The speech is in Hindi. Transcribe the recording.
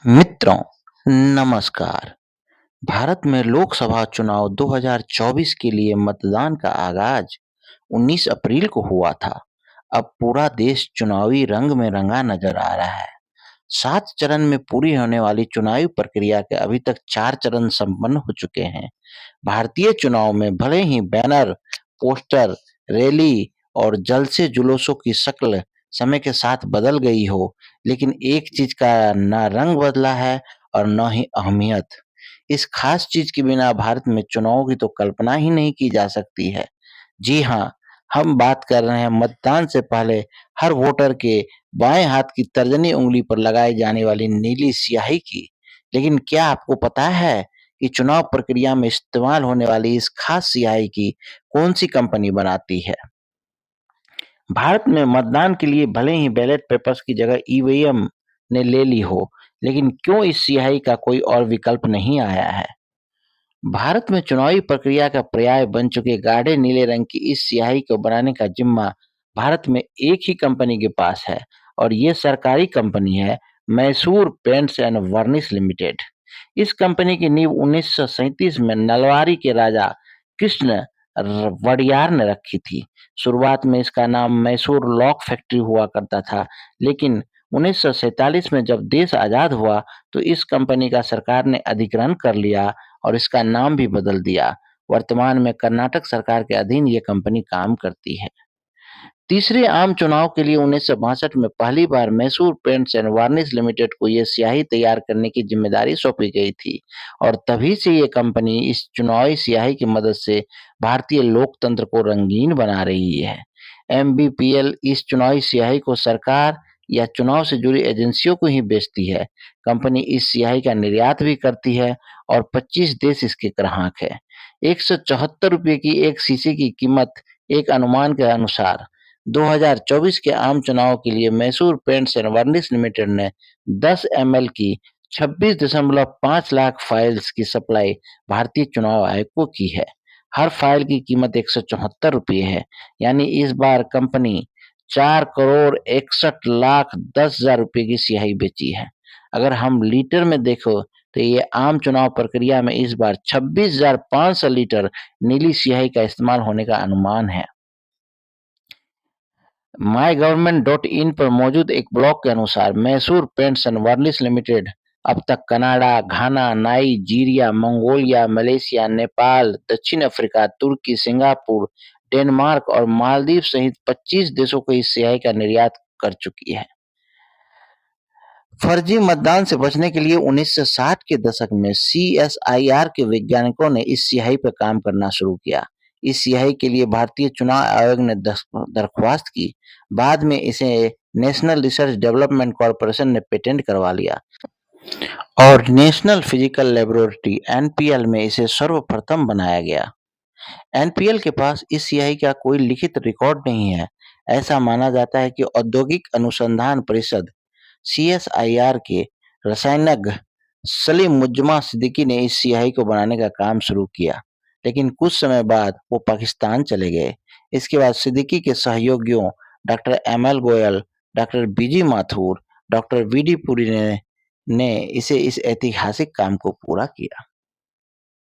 मित्रों, नमस्कार। भारत में लोकसभा चुनाव 2024 के लिए मतदान का आगाज 19 अप्रैल को हुआ था। अब पूरा देश चुनावी रंग में रंगा नजर आ रहा है। 7 चरण में पूरी होने वाली चुनावी प्रक्रिया के अभी तक 4 चरण संपन्न हो चुके हैं। भारतीय चुनाव में भले ही बैनर, पोस्टर, रैली और जलसे जुलूसों की शक्ल समय के साथ बदल गई हो, लेकिन एक चीज का ना रंग बदला है और न ही अहमियत। इस खास चीज के बिना भारत में चुनाव की तो कल्पना ही नहीं की जा सकती है। जी हाँ, हम बात कर रहे हैं मतदान से पहले हर वोटर के बाएं हाथ की तर्जनी उंगली पर लगाई जाने वाली नीली स्याही की। लेकिन क्या आपको पता है कि चुनाव प्रक्रिया में इस्तेमाल होने वाली इस खास स्याही की कौन सी कंपनी बनाती है? भारत में मतदान के लिए भले ही बैलेट पेपर्स की जगह ईवीएम ने ले ली हो, लेकिन क्यों इस स्याही का कोई और विकल्प नहीं आया है? भारत में चुनावी प्रक्रिया का पर्याय बन चुके गाढ़े नीले रंग की इस स्याही को बनाने का जिम्मा भारत में एक ही कंपनी के पास है और ये सरकारी कंपनी है, मैसूर पेंट्स एंड वर्निश लिमिटेड। इस कंपनी की नींव 1937 में नलवारी के राजा कृष्ण वडियार ने रखी थी। शुरुआत में इसका नाम मैसूर लॉक फैक्ट्री हुआ करता था, लेकिन 1947 में जब देश आजाद हुआ तो इस कंपनी का सरकार ने अधिग्रहण कर लिया और इसका नाम भी बदल दिया। वर्तमान में कर्नाटक सरकार के अधीन ये कंपनी काम करती है। तीसरे आम चुनाव के लिए 1962 में पहली बार Mysore paints and varnish limited को ये स्याही तैयार करने की जिम्मेदारी सौंपी गई थी और तभी से ये कंपनी इस चुनावी स्याही की मदद से भारतीय लोकतंत्र को रंगीन बना रही है। एमबीपीएल इस चुनावी स्याही को सरकार या चुनाव से जुड़ी एजेंसियों को ही बेचती है। कंपनी इस स्याही का निर्यात भी करती है और 25 देश इसके ग्राहक है। 174 रुपये की एक शीशी की कीमत एक अनुमान के अनुसार 2024 के आम चुनाव के लिए मैसूर पेंट्स एंड वर्निश लिमिटेड ने 10 एमएल की 26.5 लाख फाइल्स की सप्लाई भारतीय चुनाव आयोग को की है। हर फाइल की कीमत 174 रुपये है, यानी इस बार कंपनी 4 करोड़ 61 लाख 10 हजार रुपये की स्याही बेची है। अगर हम लीटर में देखो तो ये आम चुनाव प्रक्रिया में इस बार 26,500 लीटर नीली स्याही का इस्तेमाल होने का अनुमान है। MyGovernment.in पर मौजूद एक ब्लॉग के अनुसार मैसूर पेंट्स एंड वर्निश लिमिटेड अब तक कनाडा, घाना, नाइजीरिया, मंगोलिया, मलेशिया, नेपाल, दक्षिण अफ्रीका, तुर्की, सिंगापुर, डेनमार्क और मालदीव सहित 25 देशों को इस स्याही का निर्यात कर चुकी है। फर्जी मतदान से बचने के लिए 1960 के दशक में सीएसआईआर के वैज्ञानिकों ने इस स्याही पर काम करना शुरू किया। इस स्याही के लिए भारतीय चुनाव आयोग ने दरख्वास्त की। बाद में इसे नेशनल रिसर्च डेवलपमेंट कॉरपोरेशन ने पेटेंट करवा लिया और नेशनल फिजिकल लेबोरेटरी एनपीएल में इसे सर्वप्रथम बनाया गया। एनपीएल के पास इस स्याही का कोई लिखित रिकॉर्ड नहीं है। ऐसा माना जाता है कि औद्योगिक अनुसंधान परिषद सीएसआईआर के रसायनज्ञ सलीम मुज्जमा सिद्दीकी ने इस स्याही को बनाने का काम शुरू किया, लेकिन कुछ समय बाद वो पाकिस्तान चले गए। इसके बाद सिद्दीकी के सहयोगियों डॉक्टर एमएल गोयल, डॉक्टर बीजी माथुर, डॉक्टर वीडी पुरी ने इस ऐतिहासिक काम को पूरा किया।